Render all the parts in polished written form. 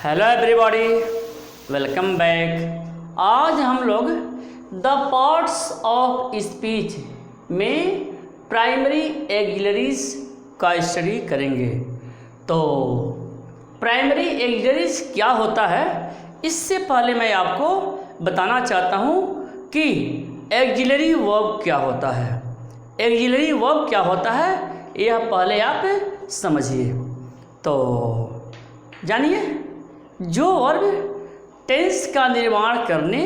Hello everybody, welcome back. आज हम लोग द पार्ट्स ऑफ स्पीच में प्राइमरी एक्सिलरीज का स्टडी करेंगे। तो प्राइमरी एक्सिलरीज क्या होता है, इससे पहले मैं आपको बताना चाहता हूँ कि एक्सिलरी वर्ब क्या होता है। एक्सिलरी वर्ब क्या होता है यह पहले आप समझिए। तो जानिए, जो वर्ब टेंस का निर्माण करने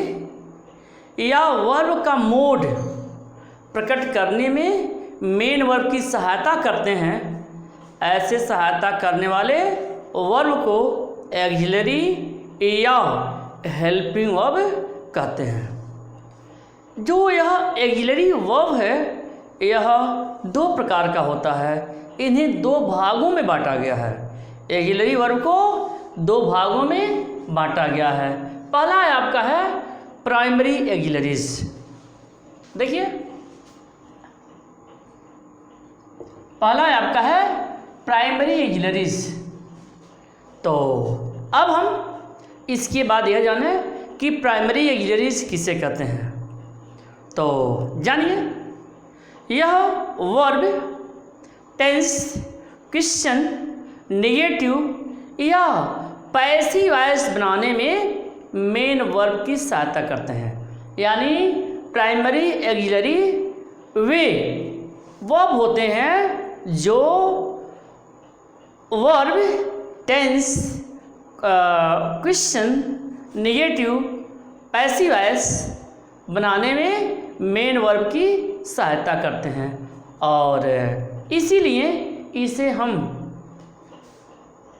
या वर्ब का मोड प्रकट करने में मेन वर्ब की सहायता करते हैं, ऐसे सहायता करने वाले वर्ब को एक्सिलरी या हेल्पिंग वर्ब कहते हैं। जो यह एक्सिलरी वर्ब है यह दो प्रकार का होता है। इन्हें दो भागों में बांटा गया है। एक्सिलरी वर्ब को दो भागों में बांटा गया है। पहला आपका है प्राइमरी एक्सिलरीज। देखिए, पहला आपका है प्राइमरी एक्सिलरीज। तो अब हम इसके बाद यह जाने कि प्राइमरी एक्सिलरीज किसे कहते हैं। तो जानिए, यह वर्ब टेंस, क्वेश्चन, नेगेटिव या पैसिव वॉइस बनाने में मेन वर्ब की सहायता करते हैं। यानी प्राइमरी एक्सिलरी वे वर्ब होते हैं जो verb tense, question, negative, passive voice बनाने में मेन वर्ब की सहायता करते हैं, और इसीलिए इसे हम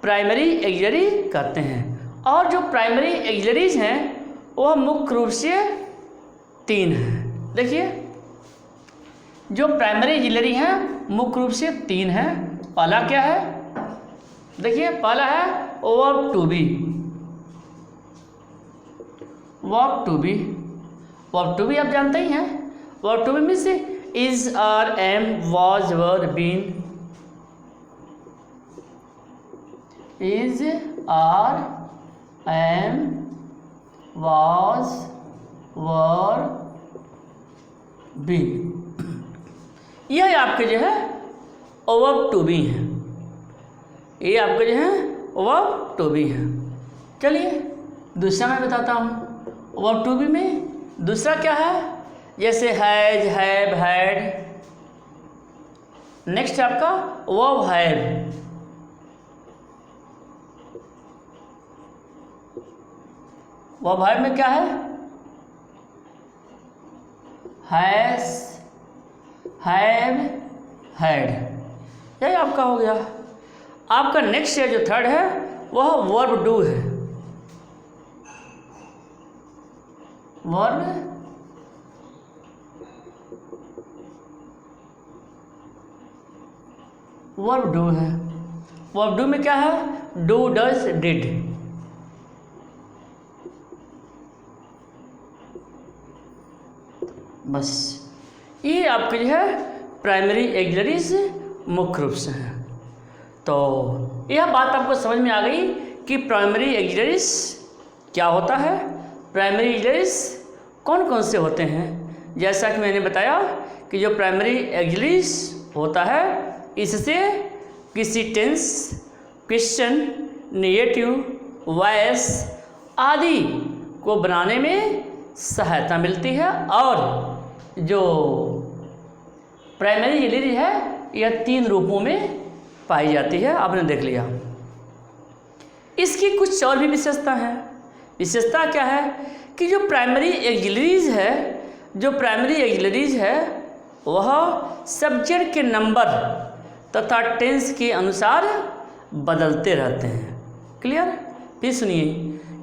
प्राइमरी एक्सिलरी कहते हैं। और जो प्राइमरी एक्सिलरीज हैं वह मुख्य रूप से तीन हैं। देखिए, जो प्राइमरी एक्सिलरी हैं मुख्य रूप से तीन हैं। पहला क्या है, देखिए, पहला है verb to be. Verb to be, verb to be आप जानते ही हैं। Verb to be means is, are, am, was, were, been. Is, are, am, was, were, been. यह आपके जो है वर्ब टू बी हैं। ये आपके जो है वर्ब टू बी हैं। चलिए दूसरा मैं बताता हूँ। वर्ब टू बी में दूसरा क्या है, जैसे हैज, हैव, हैड। नेक्स्ट आपका वर्ब हैव। वर्ब हैव में क्या है, हैज, हैव, हैड। यही आपका हो गया। आपका नेक्स्ट है जो थर्ड है वह वर्ब डू है। वर्ब डू है। वर्ब डू में क्या है, डू, डज, डिड। बस ये आपके जो है प्राइमरी एक्सिलरीज मुख्य रूप से हैं। तो यह बात आपको समझ में आ गई कि प्राइमरी एक्सिलरीज क्या होता है, प्राइमरी एक्सिलरीज कौन कौन से होते हैं। जैसा कि मैंने बताया कि जो प्राइमरी एक्सिलरीज होता है इससे किसी टेंस, क्वेश्चन, नेगेटिव, वॉइस आदि को बनाने में सहायता मिलती है। और जो प्राइमरी एक्सिलरी है यह तीन रूपों में पाई जाती है, आपने देख लिया। इसकी कुछ और भी विशेषता है। विशेषता क्या है कि जो प्राइमरी एक्सिलरीज है, जो प्राइमरी एक्सिलरीज है वह सब्जेक्ट के नंबर तथा टेंस के अनुसार बदलते रहते हैं। क्लियर? फिर सुनिए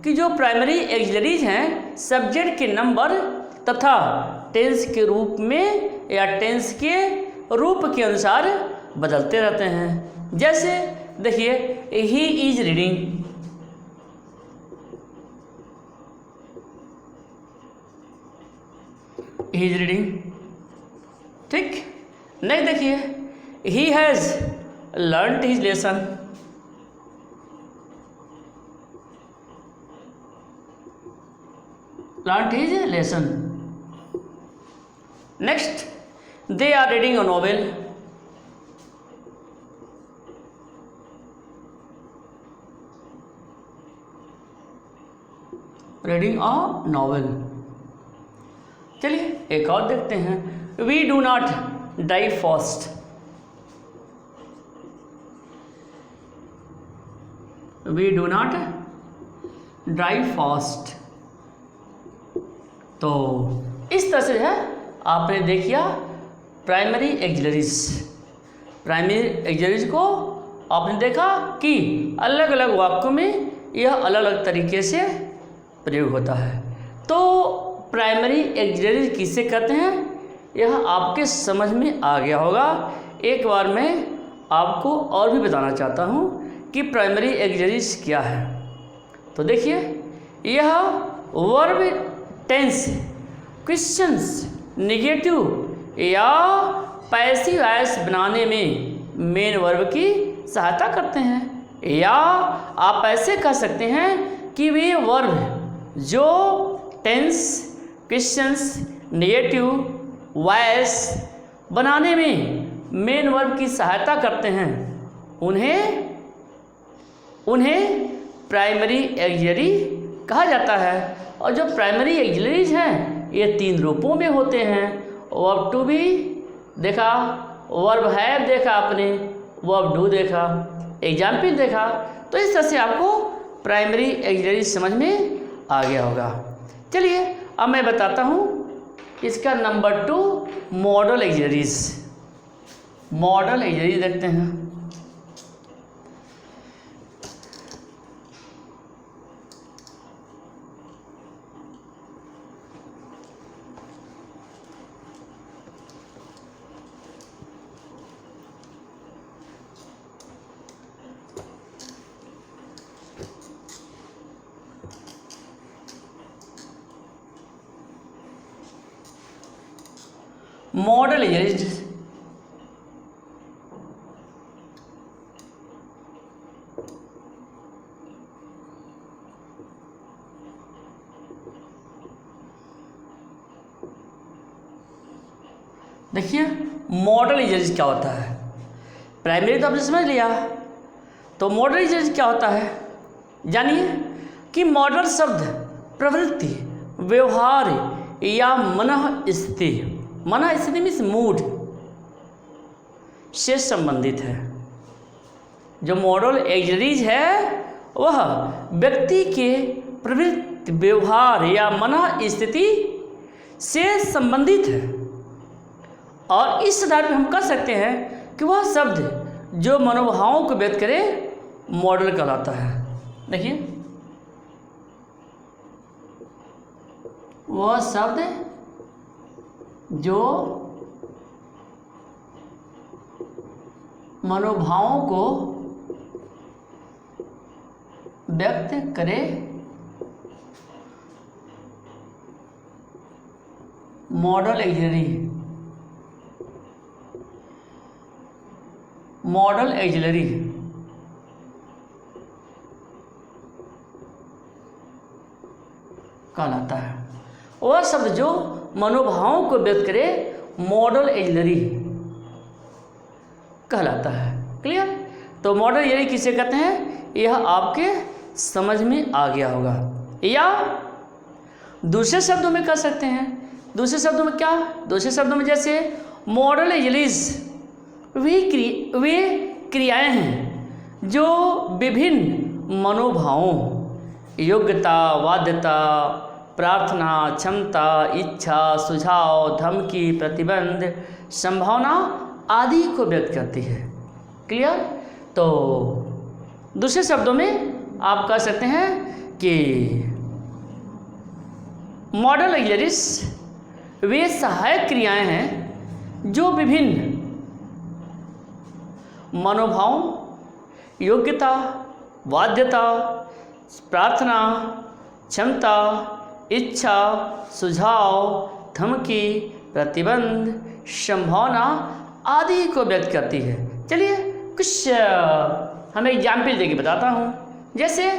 कि जो प्राइमरी एक्सिलरीज हैं सब्जेक्ट के नंबर तथा टेंस के रूप में या टेंस के रूप के अनुसार बदलते रहते हैं। जैसे देखिए, he is reading. He is reading, ठीक। नेक्स्ट देखिए, he has learned his lesson. learnt his lesson. Next, they are reading a novel. Reading a novel. चलिए एक और देखते हैं. We do not die fast. We do not die fast. तो इस तरह से है आपने देखिया प्राइमरी एक्सिलरीज. प्राइमरी एक्सिलरीज को आपने देखा कि अलग अलग वाक्यों में यह अलग अलग तरीके से प्रयोग होता है. तो प्राइमरी एक्सिलरीज किसे कहते हैं यह आपके समझ में आ गया होगा. एक बार मैं आपको और भी बताना चाहता हूँ कि प्राइमरी एक्सिलरीज क्या है. तो देखिए यह वर्ब टेंस, क्वेश्चंस, नेगेटिव या पैसिव वॉइस बनाने में मेन वर्ब की सहायता करते हैं. या आप ऐसे कह सकते हैं कि वे वर्ब जो टेंस, क्वेश्चंस, नेगेटिव वॉइस बनाने में मेन वर्ब की सहायता करते हैं उन्हें प्राइमरी एक्सिलरी कहा जाता है. और जो प्राइमरी एक्सिलरीज हैं ये 3 रूपों में होते हैं. वर्ब टू बी देखा, वर्ब हैव देखा आपने, वर्ब डू देखा, एग्जाम्पल देखा. तो इस तरह से आपको प्राइमरी एक्सिलरीज समझ में आ गया होगा. चलिए अब मैं बताता हूँ इसका number 2 model auxiliaries. Model auxiliaries देखते हैं. मॉडल एक्सिलरीज देखिए मॉडल एक्सिलरीज क्या होता है. प्राइमरी तो आपने समझ लिया. तो मॉडल एक्सिलरीज क्या होता है जानिए कि मॉडल शब्द प्रवृत्ति, व्यवहार या मनःस्थिति, मनःस्थिति मीन्स मूड से संबंधित है. जो मॉडल एक्सिलरीज है वह व्यक्ति के प्रवृत्ति, व्यवहार या मनःस्थिति से संबंधित है. और इस आधार पर हम कह सकते हैं कि वह शब्द जो मनोभावों को व्यक्त करे मॉडल कहलाता है. देखिए वह शब्द जो मनोभावों को व्यक्त करे मॉडल एक्सिलरी. मॉडल एक्सिलरी कहलाता है. वह शब्द जो मनोभावों को व्यक्त करे मॉडल एक्सिलरी कहलाता है. क्लियर. तो मॉडल एक्सिलरी किसे कहते हैं यह आपके समझ में आ गया होगा. या दूसरे शब्दों में कह सकते हैं. दूसरे शब्दों में क्या, दूसरे शब्दों में जैसे मॉडल एक्सिलरीज वे क्रियाएं हैं जो विभिन्न मनोभावों, योग्यता, बाध्यता, प्रार्थना, क्षमता, इच्छा, सुझाव, धमकी, प्रतिबंध, संभावना आदि को व्यक्त करती है. क्लियर. तो दूसरे शब्दों में आप कह सकते हैं कि मॉडल एक्सिलरीज वे सहायक क्रियाएं हैं जो विभिन्न मनोभाव, योग्यता, बाध्यता, प्रार्थना, क्षमता, इच्छा, सुझाव, धमकी, प्रतिबंध, संभावना आदि को व्यक्त करती है. चलिए कुछ हमें एग्जाम्पल देके बताता हूँ. जैसे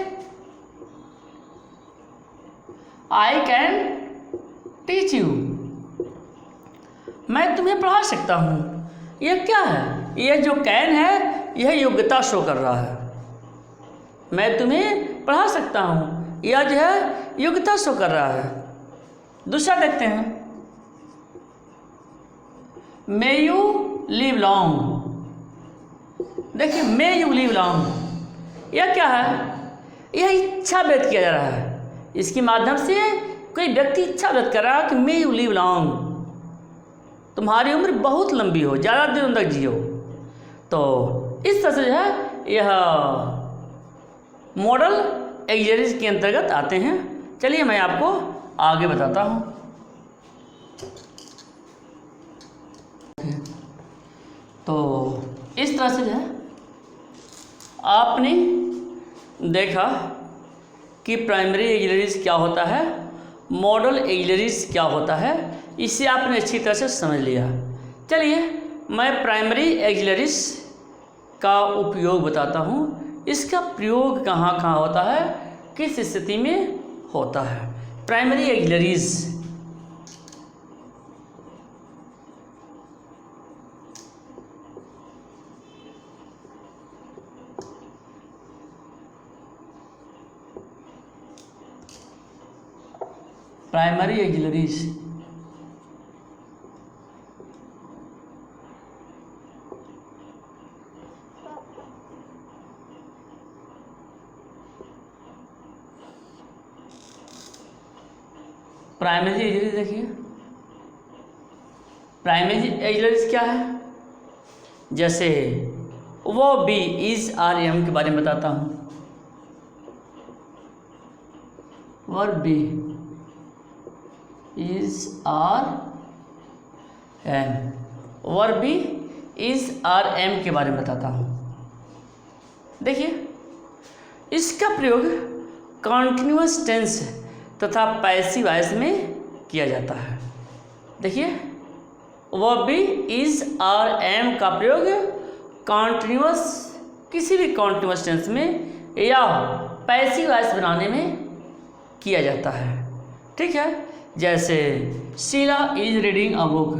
आई कैन टीच यू, मैं तुम्हें पढ़ा सकता हूँ। यह क्या है? यह जो कैन है यह योग्यता शो कर रहा है। मैं तुम्हें पढ़ा सकता हूँ, यह जो है योग्यता शो कर रहा है। दूसरा देखते हैं, मे यू लिव लॉन्ग। देखिए मे यू लिव लॉन्ग, यह क्या है? यह इच्छा व्यक्त किया जा रहा है। इसके माध्यम से कोई व्यक्ति इच्छा व्यक्त कर रहा है कि मे यू लिव लॉन्ग, तुम्हारी उम्र बहुत लंबी हो, ज़्यादा दिनों तक जियो। तो इस तरह से जो है यह मॉडल एक्सिलरीज के अंतर्गत आते हैं। चलिए मैं आपको आगे बताता हूँ। तो इस तरह से जो है आपने देखा कि प्राइमरी एक्सिलरीज क्या होता है, मॉडल एक्सिलरीज क्या होता है, इसे आपने अच्छी तरह से समझ लिया। चलिए मैं प्राइमरी एक्सिलरीज का उपयोग बताता हूँ। इसका प्रयोग कहाँ कहाँ होता है, किस स्थिति में होता है। Primary auxiliaries primary auxiliaries primary auxiliaries देखिए, प्राइमरी एक्सिलरीज क्या है? जैसे वो बी इज आर एम के बारे में बताता हूँ। Verb be is are am, verb be is are am के बारे में बताता हूँ। देखिए इसका प्रयोग कॉन्टिन्यूअस टेंस तथा पैसिव वॉइस में किया जाता है। देखिए verb be is are am का प्रयोग कॉन्टिन्यूअस, किसी भी कॉन्टिन्यूअस टेंस में या पैसिव वॉइस बनाने में किया जाता है। ठीक है, जैसे Sheela is reading a book,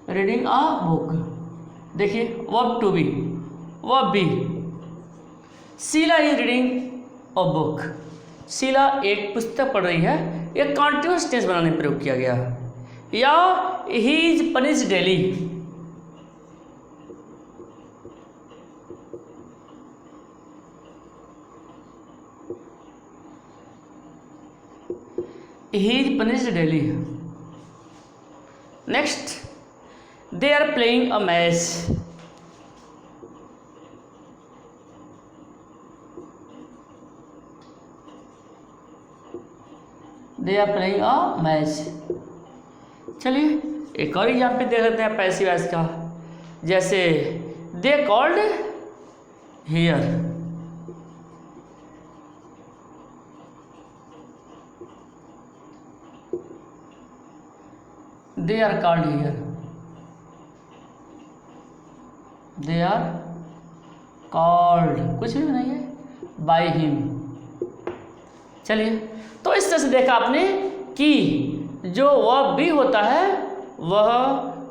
reading a book. देखिए verb to be, verb be Sheela is reading a book, Sheela एक पुस्तक पढ़ रही है, यह कॉन्टिन्यूअस टेंस बनाने में प्रयोग किया गया है। या he is punished daily, he is punished daily। next they are playing a match, they are playing a match। चलिए एक और एग्जाम्पल देख लेते हैं पैसिव वॉइस का। जैसे they called here, they are called here, they are called, कुछ भी नहीं है, by him। चलिए तो इस तरह से देखा आपने कि जो वर्ब बी होता है वह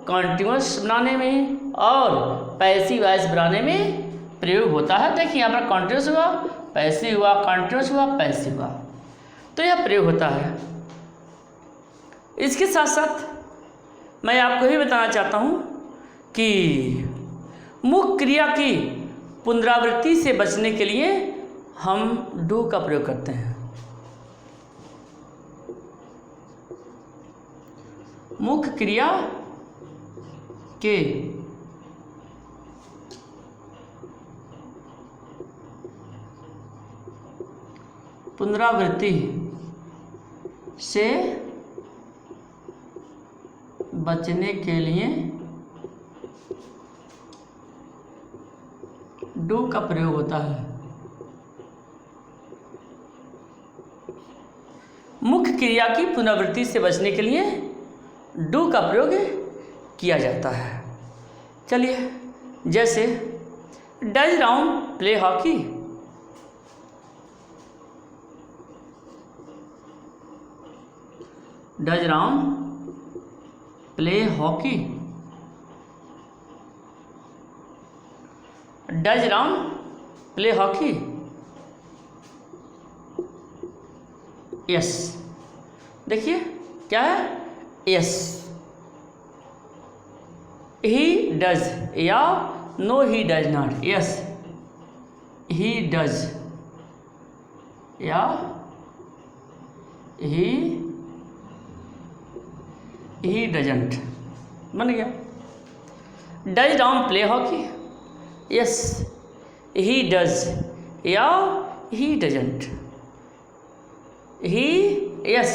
कॉन्टिन्यूअस बनाने में और पैसिव वॉइस बनाने में प्रयोग होता है। देखिए यहाँ पर कॉन्टिन्यूअस हुआ, पैसिव हुआ, कॉन्टिन्यूअस हुआ, पैसिव हुआ, तो यह प्रयोग होता है। इसके साथ साथ मैं आपको ये बताना चाहता हूँ कि मुख्य क्रिया की पुनरावृत्ति से बचने के लिए हम डू का प्रयोग करते हैं। मुख्य क्रिया के पुनरावृत्ति से बचने के लिए डू का प्रयोग होता है। मुख्य क्रिया की पुनरावृत्ति से बचने के लिए डू का प्रयोग किया जाता है। चलिए जैसे does Ram play hockey? Does Ram play hockey? Does Ram play hockey? Yes, देखिए क्या है, यस। ही डज या no he does not? Yes, he does या ही डजंट, बन गया। Does Ram play hockey? Yes, he does या he doesn't? He, yes,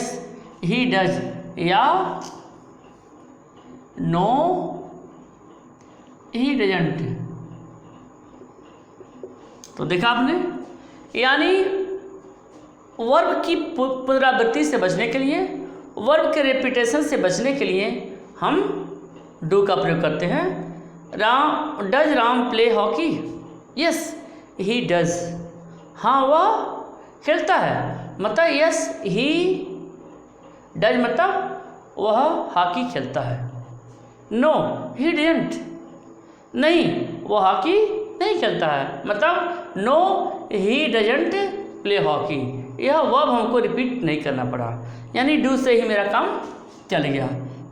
he does या no he doesn't. तो देखा आपने, यानी वर्ब की पुनरावृत्ति से बचने के लिए, वर्ब के रेपिटेशन से बचने के लिए हम डू का प्रयोग करते हैं। Does Ram play hockey? Yes, he does. हाँ, वह खेलता है, मतलब यस ही डज मतलब वह हॉकी खेलता है। नो ही डजंट, नहीं वो हॉकी नहीं खेलता है, मतलब no he doesn't play hockey. यह वर्ब हमको रिपीट नहीं करना पड़ा, यानी डू से ही मेरा काम चल गया।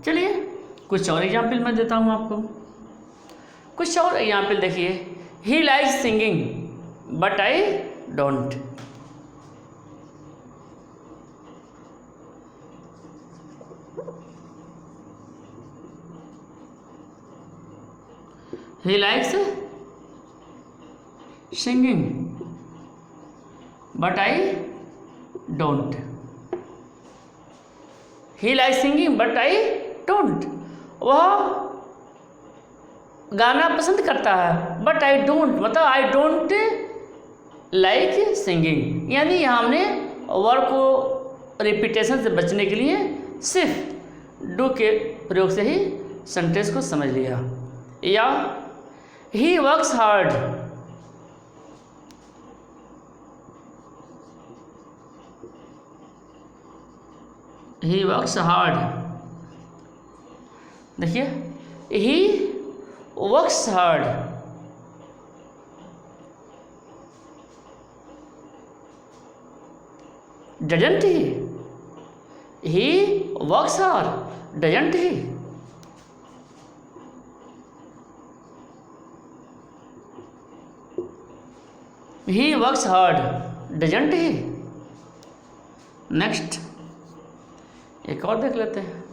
चलिए कुछ और एग्जाम्पल मैं देता हूँ आपको। कुछ और एग्जाम्पल देखिए। He likes singing but I don't. He likes singing, but I don't. He likes singing, but I don't. वह गाना पसंद करता है, but I don't, मतलब I don't like singing। यानी यहाँ हमने वर्ब को रिपीटेशन से बचने के लिए सिर्फ डू के प्रयोग से ही सेंटेंस को समझ लिया। या he works hard, he works hard। देखिए, he works hard, doesn't he? He works hard, doesn't he? He works hard, doesn't he? Next एक और देख लेते हैं।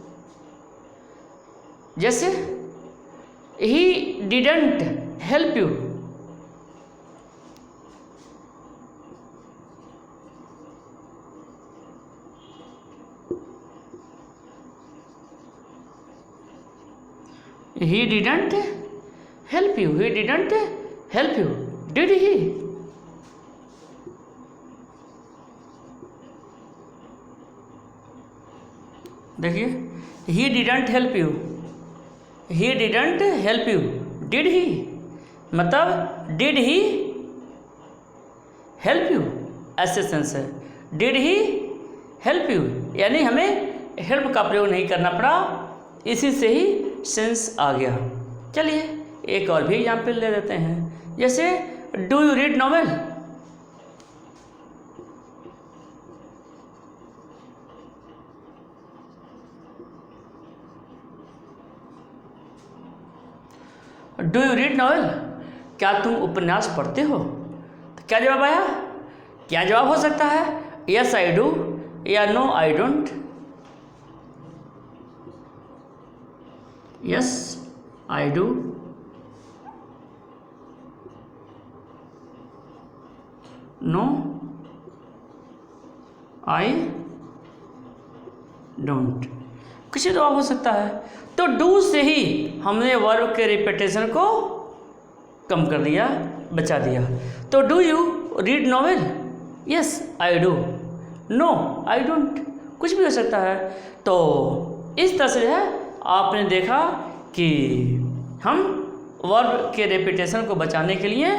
जैसे he didn't help you, he didn't help you, he didn't help you, did he? देखिए, he didn't help you, he didn't help you, did he? मतलब did he help you, ऐसे sense है। did he help you, यानी हमें help का प्रयोग नहीं करना पड़ा, इसी से ही सेंस आ गया। चलिए एक और भी एग्जाम्पल ले देते हैं। जैसे do you read novel? Do you read novel, क्या तुम उपन्यास पढ़ते हो? तो क्या जवाब आया? क्या जवाब हो सकता है? यस आई डू या no I don't. Yes I do, no I don't, कुछ जवाब हो सकता है। तो डू से ही हमने वर्ब के रिपीटेशन को कम कर दिया, बचा दिया। तो do you read novel? Yes I do, no I don't, कुछ भी हो सकता है। तो इस तरह से है आपने देखा कि हम वर्ब के रिपीटेशन को बचाने के लिए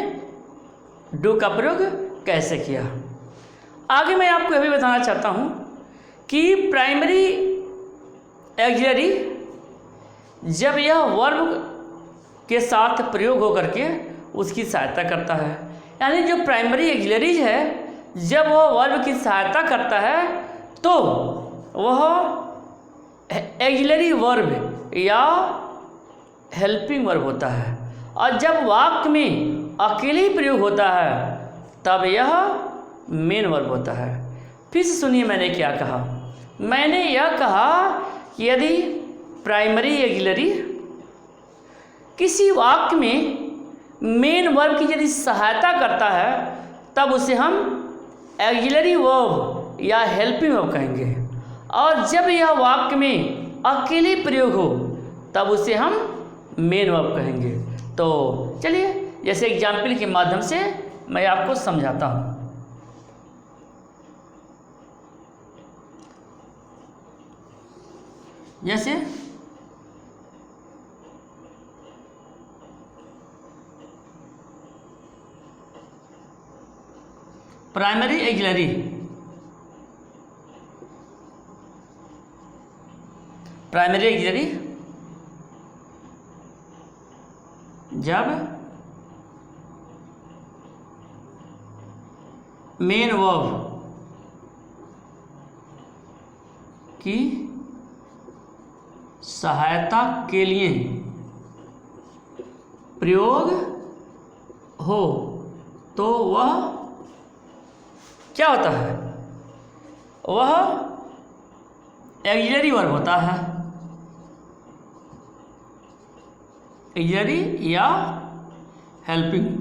डू का प्रयोग कैसे किया। आगे मैं आपको यह भी बताना चाहता हूँ कि प्राइमरी ऑक्सिलरी जब यह वर्ब के साथ प्रयोग होकर के उसकी सहायता करता है, यानी जो प्राइमरी ऑक्सिलरीज है जब वह वर्ब की सहायता करता है तो वह ऑक्सिलरी वर्ब या हेल्पिंग वर्ब होता है, और जब वाक्य में अकेले ही प्रयोग होता है तब यह मेन वर्ब होता है। फिर से सुनिए मैंने क्या कहा। मैंने यह कहा कि यदि प्राइमरी ऑक्सिलरी किसी वाक्य में मेन वर्ब की यदि सहायता करता है तब उसे हम ऑक्सिलरी वर्ब या हेल्पिंग वर्ब कहेंगे, और जब यह वाक्य में अकेले प्रयोग हो तब उसे हम मेन वर्ब कहेंगे। तो चलिए जैसे एग्जाम्पल के माध्यम से मैं आपको समझाता हूँ। जैसे प्राइमरी ऑक्सिलरी जब मेन वर्ब की सहायता के लिए प्रयोग हो तो वह क्या होता है, वह ऑक्सिलरी वर्ब होता है, ऑक्सिलरी या हेल्पिंग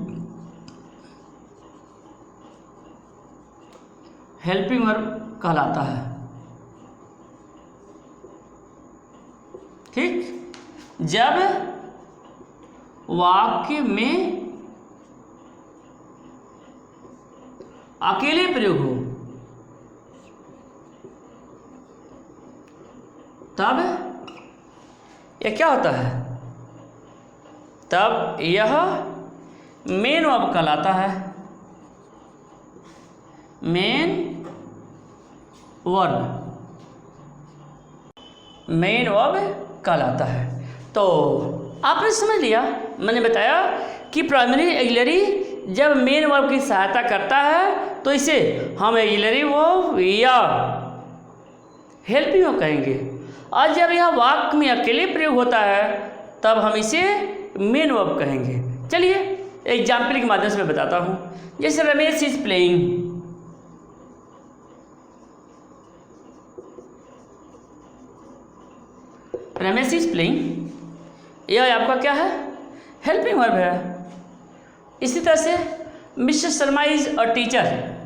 वर्ब कहलाता है। ठीक, जब वाक्य में अकेले प्रयोग हो तब यह क्या होता है, तब यह मेन वर्ब कहलाता है, मेन वर्ब कहलाता है। तो आपने समझ लिया, मैंने बताया कि प्राइमरी ऑक्सिलरी जब मेन वर्ब की सहायता करता है तो इसे हम ऑक्सिलरी वर्ब या हेल्पिंग वर्ब कहेंगे, और जब यह वाक्य में अकेले प्रयोग होता है तब हम इसे मेन वर्ब कहेंगे। चलिए एग्जाम्पल के माध्यम से मैं बताता हूँ। जैसे Ramesh is playing, Ramesh is playing, यह आपका क्या है, हेल्पिंग वर्ब है। इसी तरह से mister Sharma is a teacher,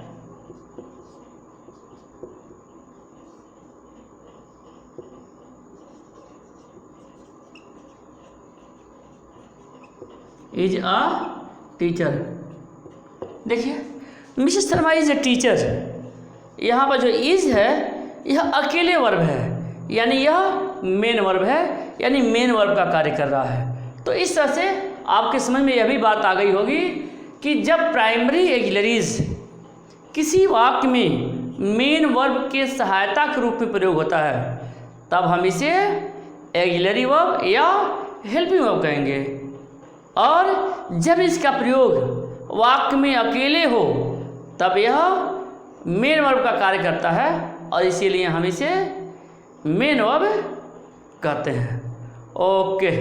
is a teacher. देखिए mister Sharma is a teacher, यहाँ पर जो इज है यह अकेले वर्ब है, यानी यह मेन वर्ब है, यानी मेन वर्ब का कार्य कर रहा है। तो इस तरह से आपके समझ में यह भी बात आ गई होगी कि जब प्राइमरी ऑक्सिलरीज किसी वाक्य में मेन वर्ब के सहायता के रूप में प्रयोग होता है तब हम इसे ऑक्सिलरी वर्ब या हेल्पिंग वर्ब कहेंगे, और जब इसका प्रयोग वाक्य में अकेले हो तब यह मेन वर्ब का कार्य करता है, और इसीलिए हम इसे मेन वर्ब कहते हैं। ओके।